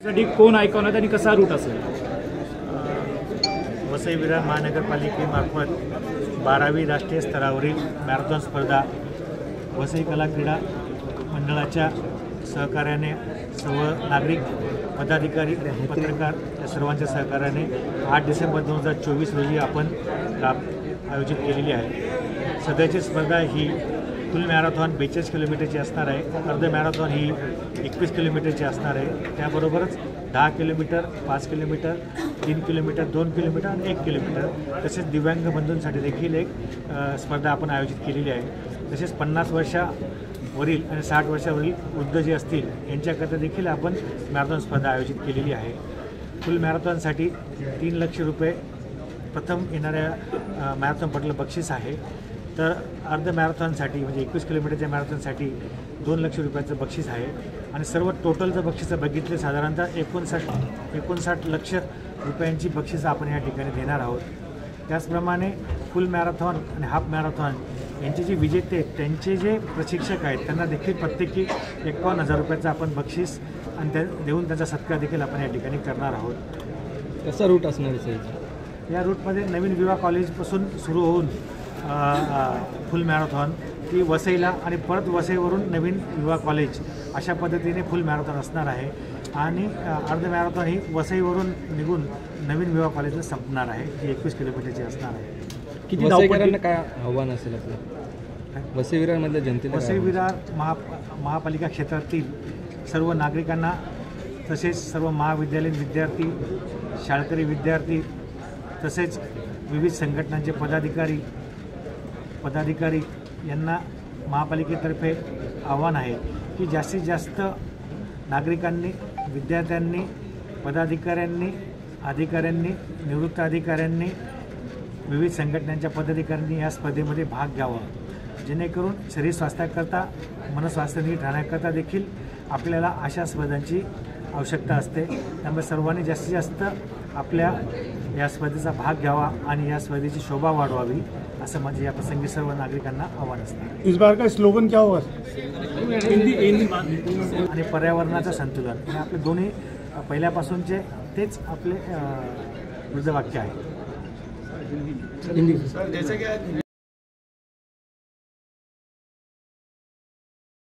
साठी कोण ऐकवण्यात आणि कसा रूट असेल? वसई विरार महानगरपालिकेमार्फत 12वी राष्ट्रीय स्तरावरील मॅरेथॉन स्पर्धा वसई कला क्रीडा मंडळाच्या सहकार्याने सर्व नागरिक पदाधिकारी पत्रकार या सर्वांच्या सहकार्याने 8 डिसेंबर 2024 रोजी आपण आयोजित केलेली आहे। सध्याची स्पर्धा ही फुल मॅरेथॉन 42 किलोमीटरची असणार आहे, अर्ध मॅरेथॉन ही 21 किलोमीटरची असणार आहे। त्याबरोबरच 10 किलोमीटर, 5 किलोमीटर, 3 किलोमीटर, 2 किलोमीटर आणि 1 किलोमीटर तसेच दिव्यांग बंधूंसाठी देखील एक स्पर्धा आपण आयोजित केलेली आहे। तसेच 50 वर्षावरील आणि 60 वर्षावरील वृद्ध जे असतील यांच्याकरता देखील आपण मॅरेथॉन स्पर्धा आयोजित केलेली आहे। फुल मॅरेथॉनसाठी 3 लाख रुपये प्रथम येणाऱ्या मॅरेथॉनपटलं बक्षीस आहे, तर अर्ध मॅरेथॉनसाठी म्हणजे 21 किलोमीटरच्या मॅरेथॉनसाठी 2 लाख रुपयाचं बक्षीस आहे आणि सर्व टोटलचं बक्षीस बघितले साधारणतः 59 लक्ष रुपयांची बक्षीस आपण या ठिकाणी देणार आहोत। त्याचप्रमाणे फुल मॅरेथॉन आणि हाफ मॅरेथॉन यांचे जे विजेते त्यांचे जे प्रशिक्षक आहेत त्यांना देखील प्रत्येकी 51,000 रुपयाचं आपण बक्षीस आणि देऊन त्यांचा सत्कार देखील आपण या ठिकाणी करणार आहोत। कसा रूट असणार आहे? या रूटमध्ये नवीन विवाह कॉलेजपासून सुरू होऊन फुल मॅरेथॉन ती वसईला आणि परत वसईवरून नवीन विवाह कॉलेज अशा पद्धतीने फुल मॅरेथॉन असणार आहे आणि अर्ध मॅरेथॉन ही वसईवरून निघून नवीन विवाह कॉलेजला संपणार आहे, जी 21 किलोमीटरची असणार आहे। किती धावपटूंना काय आव्हान असेल आपलं वसई विरारमधल्या जनतेला? वसई विरार महापालिका क्षेत्रातील सर्व नागरिकांना तसेच सर्व महाविद्यालयीन विद्यार्थी, शाळकरी विद्यार्थी तसेच विविध संघटनांचे पदाधिकारी यांना महापालिकेतर्फे आव्हान आहे की जास्तीत जास्त नागरिकांनी, विद्यार्थ्यांनी, पदाधिकाऱ्यांनी, अधिकाऱ्यांनी, निवृत्त अधिकाऱ्यांनी, विविध संघटनांच्या पदाधिकाऱ्यांनी या स्पर्धेमध्ये भाग घ्यावा, जेणेकरून शरीर स्वास्थ्याकरता, मनस्वास्थ्य नीट राहण्याकरता देखील आपल्याला अशा स्पर्धांची आवश्यकता असते। त्यामुळे सर्वांनी जास्तीत जास्त आपल्या या स्पर्धेचा भाग घ्यावा आणि या स्पर्धेची शोभा वाढवावी असं म्हणजे या प्रसंगी सर्व नागरिकांना आव्हान असतं। इस बार का स्लोगन क्या होगा? आणि पर्यावरणाचं संतुलन हे आपले दोन्ही पहिल्यापासूनचे तेच आपले वृद्धवाक्य आहे।